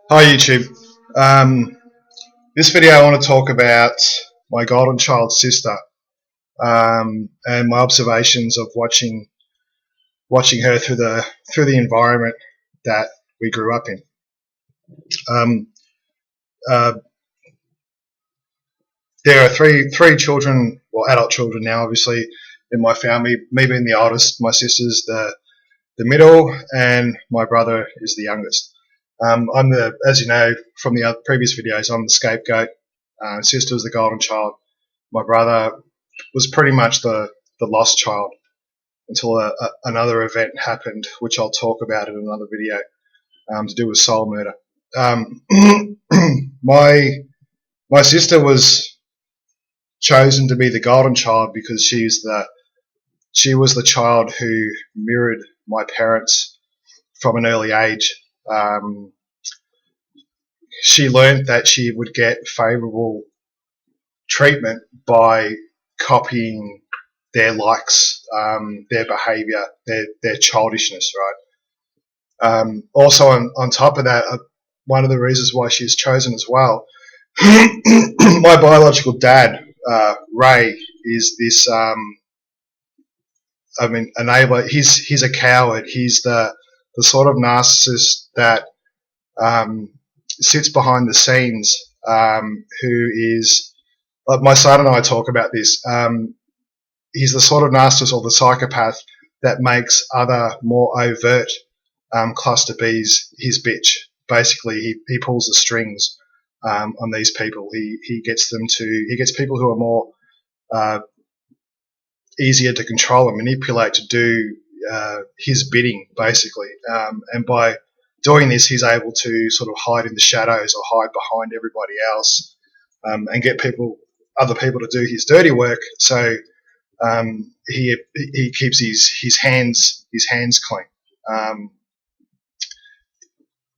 Hi YouTube. This video I want to talk about my golden child sister and my observations of watching her through the environment that we grew up in. Um, uh, there are three children, well, adult children now, obviously, in my family. Me being the oldest, my sister's the middle, and my brother is the youngest. I'm as you know from the previous videos, I'm the scapegoat. Sister was the golden child. My brother was pretty much the lost child until another event happened, which I'll talk about in another video, to do with soul murder. my my sister was chosen to be the golden child because she was the child who mirrored my parents from an early age. She learned that she would get favourable treatment by copying their likes, their behaviour, their childishness, right? Also, on top of that, one of the reasons why she's chosen as well, my biological dad, Ray, is this. Enabler. He's a coward. He's the sort of narcissist that sits behind the scenes, who is, like my son and I talk about this. He's the sort of narcissist or the psychopath that makes other more overt cluster Bs his bitch. Basically, he pulls the strings on these people. He gets people who are more easier to control and manipulate to do his bidding, basically. And by doing this, he's able to sort of hide in the shadows or hide behind everybody else, and get other people to do his dirty work. So he keeps his hands clean.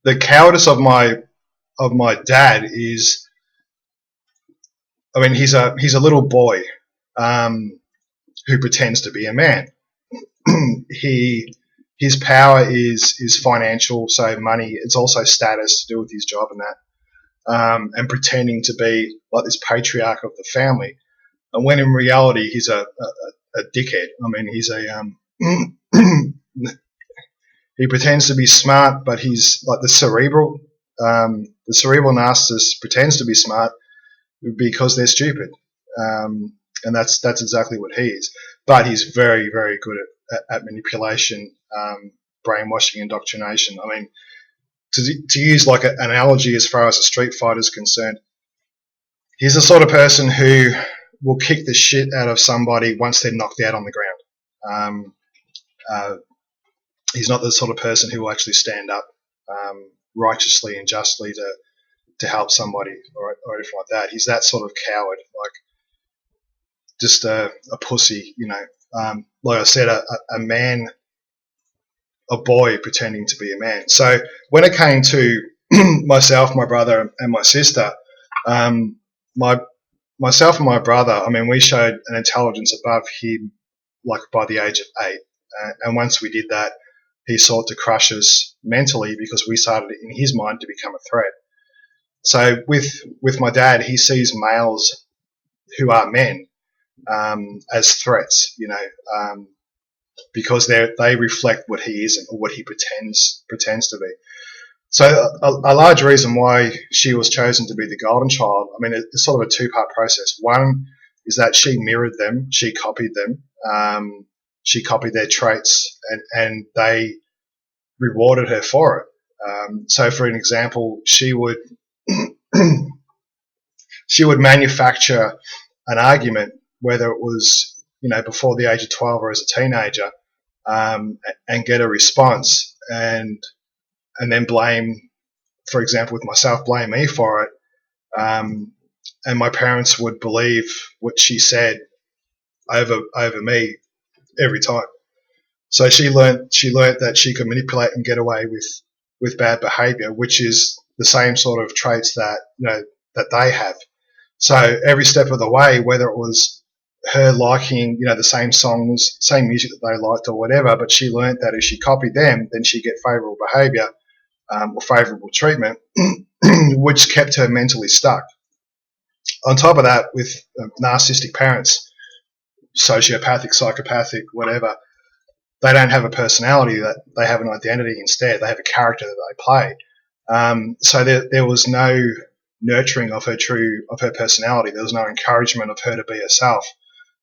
The cowardice of my dad is, he's a little boy who pretends to be a man. His power is financial, so money. It's also status to do with his job and that, and pretending to be like this patriarch of the family. And when in reality he's a dickhead. He's he pretends to be smart, but he's like the cerebral narcissist pretends to be smart because they're stupid. And that's exactly what he is. But he's very, very good at manipulation, brainwashing, indoctrination. To use like an analogy as far as a street fighter is concerned, he's the sort of person who will kick the shit out of somebody once they're knocked out on the ground. He's not the sort of person who will actually stand up righteously and justly to help somebody or anything like that. He's that sort of coward, like just a pussy, you know. Like I said, a man, a boy pretending to be a man. So when it came to myself, my brother, and my sister, myself and my brother, we showed an intelligence above him, like by the age of 8. And once we did that, he sought to crush us mentally because we started, in his mind, to become a threat. So with my dad, he sees males who are men as threats, you know, because they reflect what he isn't or what he pretends to be. So a large reason why she was chosen to be the golden child, it's sort of a two-part process. One is that she mirrored them, she copied them, she copied their traits, and they rewarded her for it. So for an example, she would manufacture an argument, whether it was, you know, before the age of 12 or as a teenager, and get a response, and then blame, for example, with myself, blame me for it, and my parents would believe what she said over me every time. So she learnt that she could manipulate and get away with bad behaviour, which is the same sort of traits that, you know, that they have. So every step of the way, whether it was her liking, you know, the same songs, same music that they liked or whatever, but she learnt that if she copied them, then she'd get favourable behaviour. or favourable treatment, which kept her mentally stuck. On top of that, with narcissistic parents, sociopathic, psychopathic, whatever, they don't have a personality, that they have an identity instead. They have a character that they play. So there was no nurturing of her personality. There was no encouragement of her to be herself,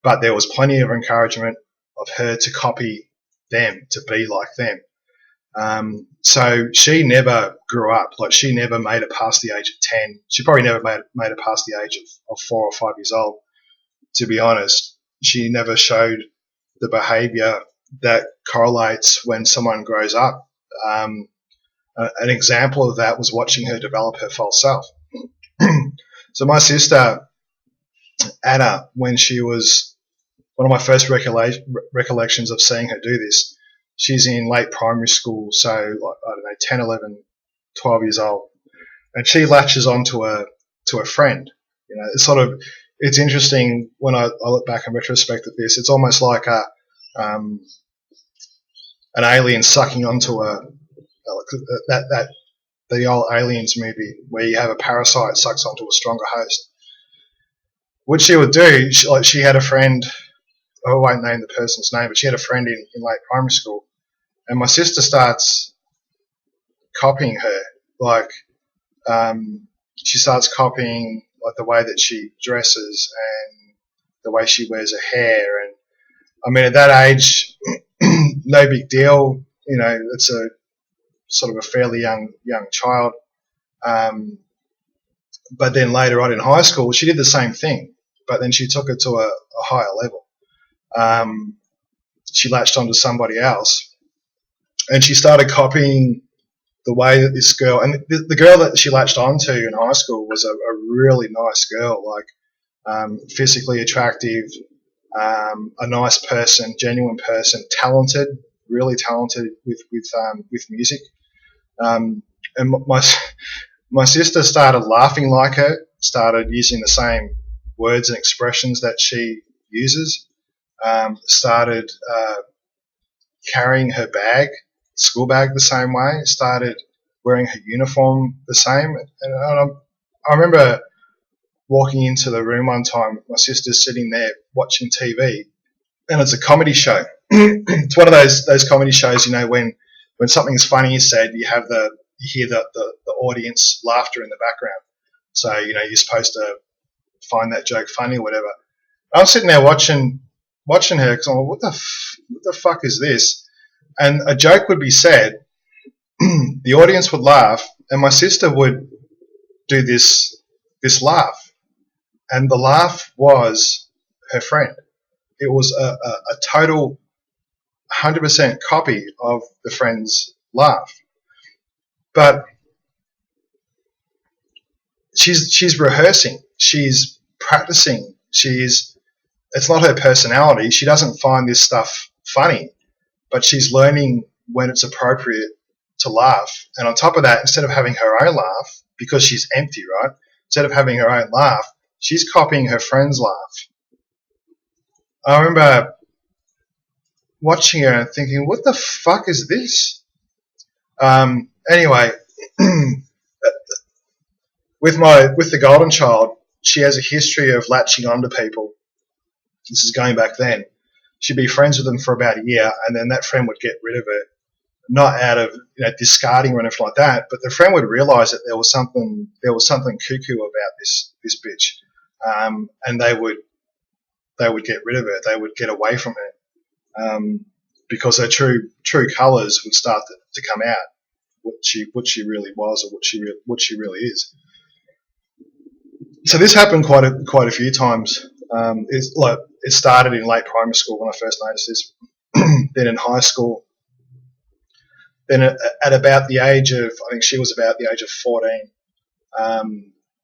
but there was plenty of encouragement of her to copy them, to be like them. So she never grew up. Like, she never made it past the age of 10. She probably never made it past the age of 4 or 5 years old, to be honest. She never showed the behaviour that correlates when someone grows up. An example of that was watching her develop her false self. So my sister, Anna, when she was, one of my first recollections of seeing her do this, she's in late primary school, so like, I don't know, 10, 11, 12 years old, and she latches onto a friend. You know, it's interesting when I look back in retrospect at this. It's almost like an alien sucking onto the old Aliens movie where you have a parasite sucks onto a stronger host. What she would do, she had a friend, I won't name the person's name, but she had a friend in late primary school, and my sister starts copying her. Like, she starts copying like the way that she dresses and the way she wears her hair. And I mean, at that age, no big deal. You know, it's a sort of a fairly young child. But then later on in high school, she did the same thing, but then she took it to a higher level. She latched onto somebody else, and she started copying the way that this girl, and the girl that she latched onto in high school was a really nice girl, like physically attractive, a nice person, genuine person, talented, really talented with music. And my sister started laughing like her, started using the same words and expressions that she uses, started carrying her school bag the same way, started wearing her uniform the same. And I remember walking into the room one time, my sister's sitting there watching TV, and it's a comedy show. It's one of those comedy shows, you know, when something's funny is said, you hear the audience laughter in the background. So, you know, you're supposed to find that joke funny or whatever. I was sitting there watching her because I'm like, what the fuck is this? And a joke would be said, the audience would laugh, and my sister would do this laugh, and the laugh was her friend. It was a total 100% copy of the friend's laugh. But she's rehearsing, she's practicing, it's not her personality. She doesn't find this stuff funny, but she's learning when it's appropriate to laugh. And on top of that, instead of having her own laugh, because she's empty, right? Instead of having her own laugh, she's copying her friend's laugh. I remember watching her and thinking, what the fuck is this? Anyway, with the golden child, she has a history of latching onto people. This is going back then. She'd be friends with them for about a year, and then that friend would get rid of her, not out of discarding her or anything like that, but the friend would realise that there was something cuckoo about this bitch, and they would get rid of her. They would get away from her, because her true colours would start to come out, what she really was, or what she really is. So this happened quite a few times. It started in late primary school when I first noticed this. Then in high school. Then at about the age of, I think she was about the age of 14.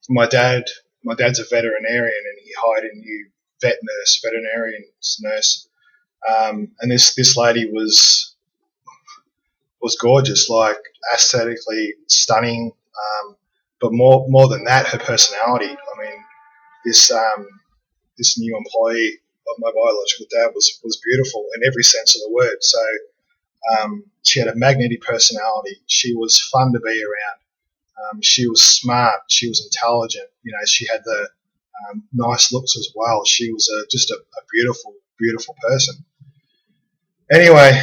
My dad's a veterinarian, and he hired a new veterinarian nurse. And this lady was gorgeous, like aesthetically stunning. But more than that, her personality. I mean, this new employee of my biological dad was beautiful in every sense of the word. So She had a magnetic personality. She was fun to be around. She was smart. She was intelligent. She had the nice looks as well. She was just a beautiful, beautiful person. Anyway,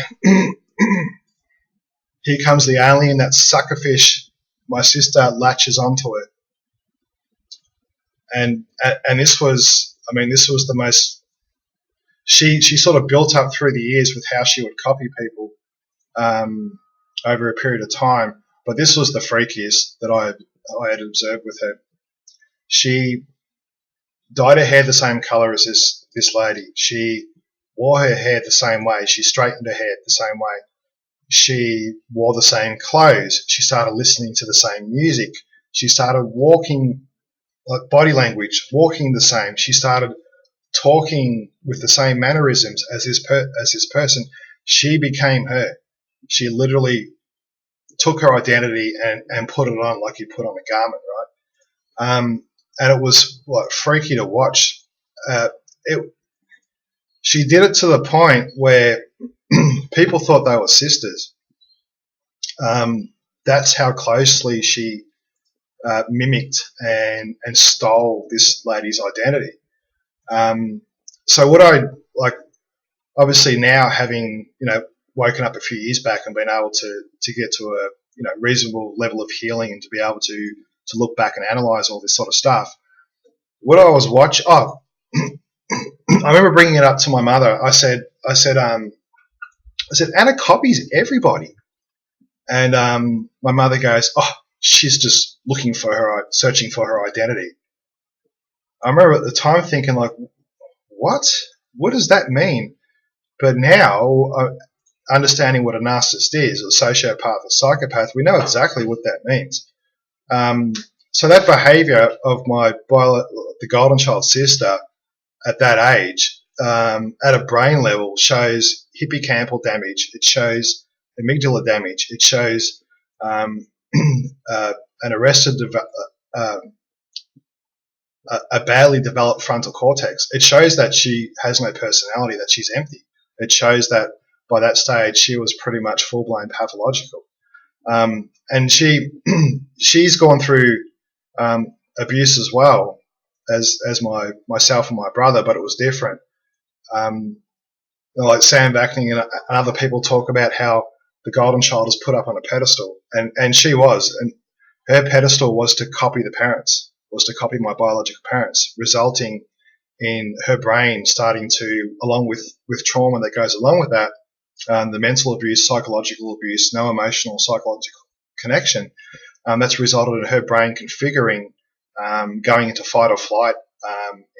here comes the alien, that suckerfish. My sister latches onto it, and this was the most. She sort of built up through the years with how she would copy people over a period of time. But this was the freakiest that I had observed with her. She dyed her hair the same color as this lady. She wore her hair the same way. She straightened her hair the same way. She wore the same clothes. She started listening to the same music. She started walking, like body language, walking the same. She started talking with the same mannerisms as this person. She became her. She literally took her identity and put it on like you put on a garment, right? And it was freaky to watch. She did it to the point where people thought they were sisters. That's how closely she mimicked and stole this lady's identity. So what I like, obviously now having woken up a few years back and been able to get to a reasonable level of healing and to be able to look back and analyze all this sort of stuff. What I was watching, I remember bringing it up to my mother. I said, Anna copies everybody, and my mother goes, "Oh, she's just searching for her identity." I remember at the time thinking, like, what? What does that mean? But now, understanding what a narcissist is, a sociopath, a psychopath, we know exactly what that means. So that behaviour of the golden child sister at that age, at a brain level, shows hippocampal damage. It shows amygdala damage. It shows an arrested, a badly developed frontal cortex. It shows that she has no personality, that she's empty. It shows that by that stage she was pretty much full-blown pathological. And she's gone through abuse as well as myself and my brother, but it was different. Like Sam Vakning and other people talk about how the golden child is put up on a pedestal, and she was, and her pedestal was to copy the parents, was to copy my biological parents, resulting in her brain starting to, along with trauma that goes along with that, the mental abuse, psychological abuse, no emotional psychological connection, that's resulted in her brain configuring, going into fight or flight,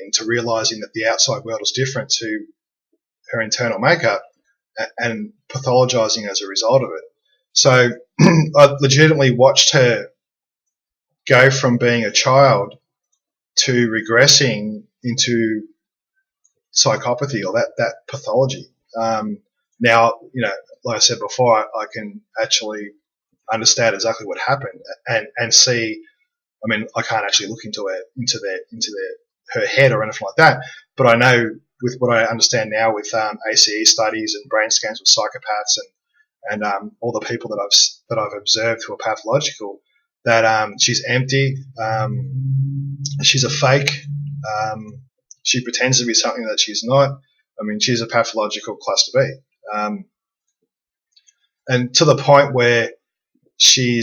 into realizing that the outside world is different to her internal makeup, and pathologizing as a result of it. So I legitimately watched her go from being a child to regressing into psychopathy, or that pathology. Now, like I said before, I can actually understand exactly what happened and see. I mean, I can't actually look into her head or anything like that, but I know with what I understand now with ACE studies and brain scans with psychopaths and all the people that I've observed who are pathological, that she's empty. She's a fake. She pretends to be something that she's not. I mean, she's a pathological cluster B. And to the point where she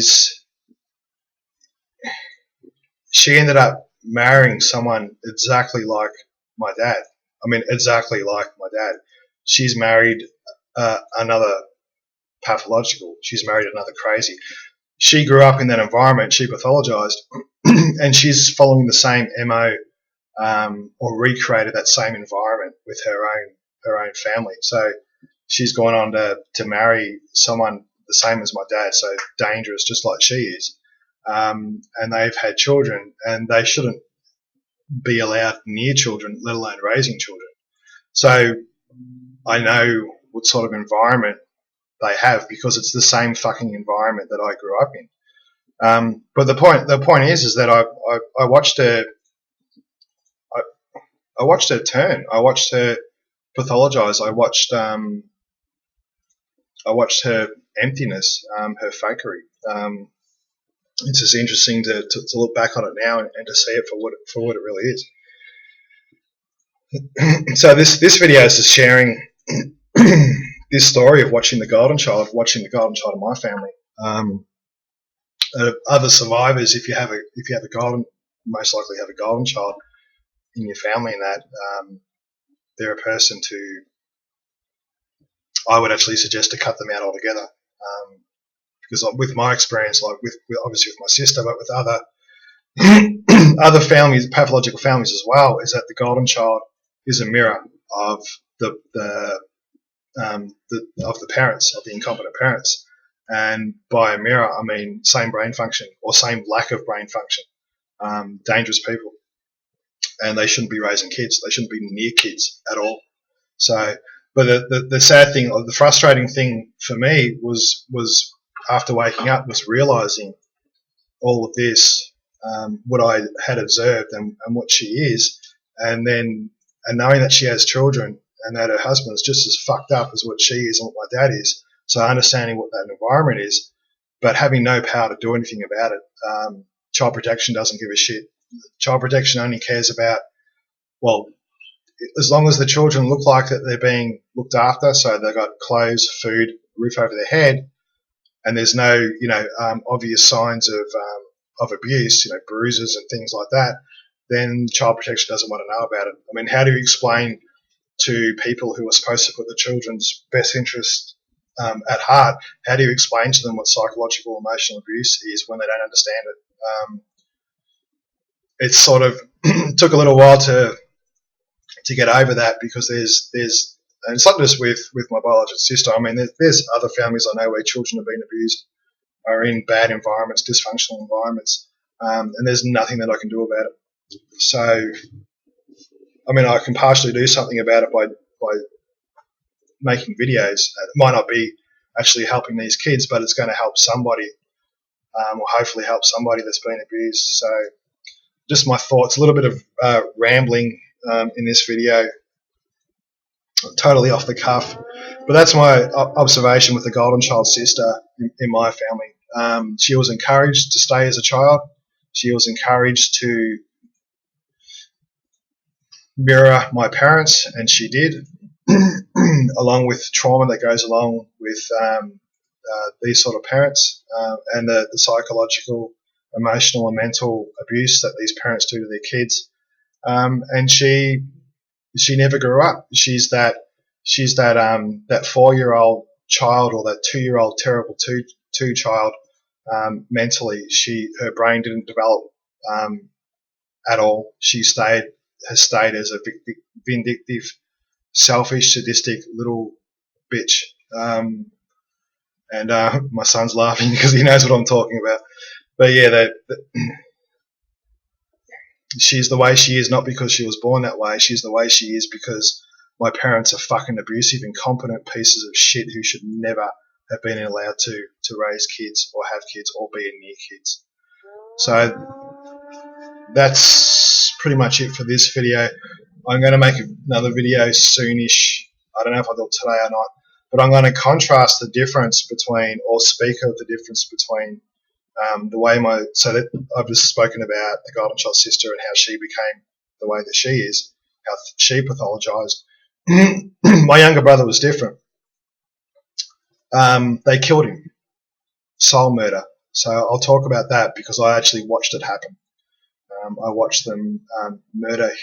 ended up marrying someone exactly like my dad. I mean, exactly like my dad. She's married another pathological. She's married another crazy. She grew up in that environment. She pathologized, and she's following the same MO, or recreated that same environment with her own family. So she's gone on to marry someone the same as my dad, so dangerous, just like she is. And they've had children, and they shouldn't be allowed near children, let alone raising children. So I know what sort of environment they have, because it's the same fucking environment that I grew up in. But the point is that I watched her. I watched her turn. I watched her pathologize. I watched I watched her emptiness, her fakery. It's just interesting to look back on it now and to see it for what it really is. So this video is just sharing this story of watching the golden child of my family. Other survivors, if you have a golden, most likely have a golden child in your family, and that they're a person to, I would actually suggest to cut them out altogether. Because with my experience, like with obviously with my sister, but with other families, pathological families as well, is that the golden child is a mirror of the parents, of the incompetent parents. And by a mirror, I mean same brain function or same lack of brain function. Dangerous people, and they shouldn't be raising kids. They shouldn't be near kids at all. So, but the sad thing, or the frustrating thing for me was after waking up, was realizing all of this, what I had observed and what she is, and knowing that she has children and that her husband is just as fucked up as what she is and what my dad is. So understanding what that environment is, but having no power to do anything about it. Child protection doesn't give a shit. Child protection only cares about, well, as long as the children look like that they're being looked after, so they've got clothes, food, roof over their head, and there's no, obvious signs of abuse, bruises and things like that, then child protection doesn't want to know about it. I mean, how do you explain to people who are supposed to put the children's best interest at heart, how do you explain to them what psychological emotional abuse is when they don't understand it? It's sort of took a little while to get over that, because there's and it's not just with my biological sister. I mean, there's other families I know where children have been abused, are in bad environments, dysfunctional environments, and there's nothing that I can do about it. So, I mean, I can partially do something about it by making videos. It might not be actually helping these kids, but it's going to help somebody, or hopefully help somebody that's been abused. So, just my thoughts, a little bit of rambling in this video, totally off the cuff, but that's my observation with the golden child sister in my family. She was encouraged to stay as a child. She was encouraged to mirror my parents, and she did, along with trauma that goes along with these sort of parents, and the psychological, emotional and mental abuse that these parents do to their kids. And she never grew up. She's that 4-year-old child, or that 2-year-old terrible two child. Mentally, her brain didn't develop at all. She has stayed as a vindictive, selfish, sadistic little bitch. And my son's laughing because he knows what I'm talking about. But yeah, she's the way she is, not because she was born that way. She's the way she is because my parents are fucking abusive, incompetent pieces of shit who should never have been allowed to raise kids or have kids or be near kids. So that's pretty much it for this video. I'm going to make another video soonish. I don't know if I'll do it today or not, but I'm going to contrast the difference between, or speak of the difference between, the way so that I've just spoken about the golden child sister and how she became the way that she is, how she pathologized. My younger brother was different. They killed him, soul murder. So I'll talk about that because I actually watched it happen. I watched them murder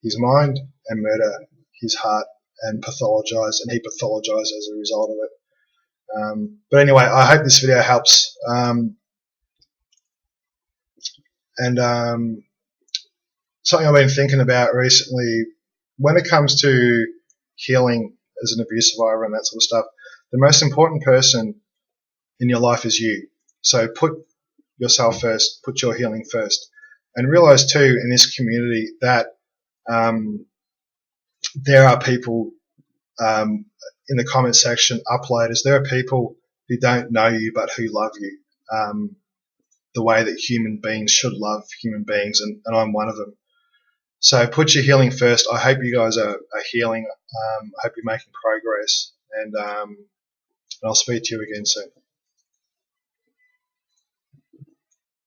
his mind and murder his heart and pathologize, and he pathologized as a result of it. But anyway, I hope this video helps. And something I've been thinking about recently, when it comes to healing as an abuse survivor and that sort of stuff, the most important person in your life is you. So put yourself first, put your healing first. And realize too, in this community, that there are people in the comment section, uploaders, there are people who don't know you but who love you, the way that human beings should love human beings, and I'm one of them. So put your healing first. I hope you guys are healing. I hope you're making progress, and And I'll speak to you again soon.